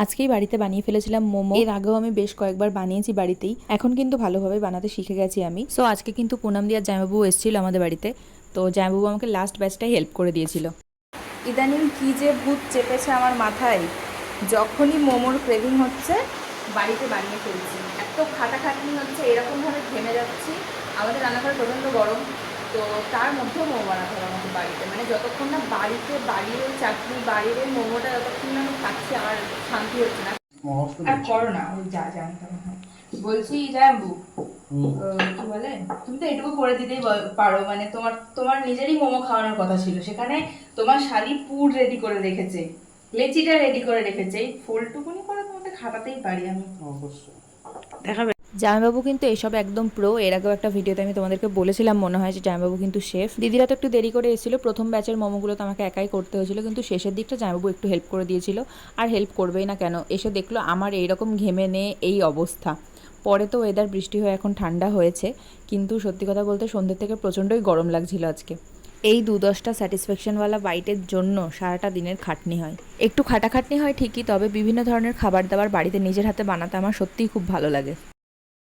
আজকেই বাড়িতে বানিয়ে ফেলেছিলাম মোমো। এর আগেও আমি বেশ কয়েকবার বানিয়েছি বাড়িতেই, এখন কিন্তু ভালোভাবে বানাতে শিখে গেছি আমি। সো আজকে কিন্তু পুনাম দিয়ার জামাইবাবু এসেছিল আমাদের বাড়িতে, তো জামাইবাবু আমাকে লাস্ট ব্যাচটাই হেল্প করে দিয়েছিল। ইদানিং কী যে ভূত চেপেছে আমার মাথায়, যখনই মোমোর ক্রেভিং হচ্ছে বাড়িতে বানিয়ে ফেলছি। এত খাটাখাটনি হচ্ছে, এরকমভাবে ঘেমে যাচ্ছি। আমাদের রান্নাঘরে প্রচণ্ড গরম, তো তার মধ্যেও মোমো বানাতে হবে আমাকে বাড়িতে। মানে যতক্ষণ না বাড়িতে বাড়ির ওই চাটনি, বাড়ির ওই মোমোটা যতক্ষণ না আমি খাচ্ছি আমার শান্তি হচ্ছে না। আর করো না ওই যা বলছি জাম্বু, কি বলে, তুমি তো এটুকু করে দিতেই পারো। মানে তোমার তোমার নিজেরই মোমো খাওয়ানোর কথা ছিল, সেখানে তোমার শালি পুর রেডি করে রেখেছে, লেচিটা রেডি করে রেখেছে, এই ফুলটুকুনি করে তোমাকে খাটাতেই পারি আমি। অবশ্যই দেখাবে। জামাইবাবু কিন্তু এসব একদম প্রো। এর আগেও একটা ভিডিওতে আমি তোমাদেরকে বলেছিলাম মনে হয় যে জামাইবাবু কিন্তু শেফ। দিদিরা তো একটু দেরি করে এসেছিল, প্রথম ব্যাচের মোমোগুলো তো আমাকে একাই করতে হয়েছিল, কিন্তু শেষের দিকটা জামাইবাবু একটু হেল্প করে দিয়েছিল। আর হেল্প করবেই না কেন, এসে দেখলো আমার এইরকম ঘেমে নে এই অবস্থা। পরে তো ওয়েদার বৃষ্টি হয়ে এখন ঠান্ডা হয়েছে, কিন্তু সত্যি কথা বলতে সন্ধ্যের থেকে প্রচণ্ডই গরম লাগছিল আজকে। এই ২-১০টা স্যাটিসফ্যাকশনওয়ালা বাইটের জন্য সারাটা দিনের খাটনি হয়। একটু খাটাখাটনি হয় ঠিকই, তবে বিভিন্ন ধরনের খাবার দাবার বাড়িতে নিজের হাতে বানাতে আমার সত্যিই খুব ভালো লাগে।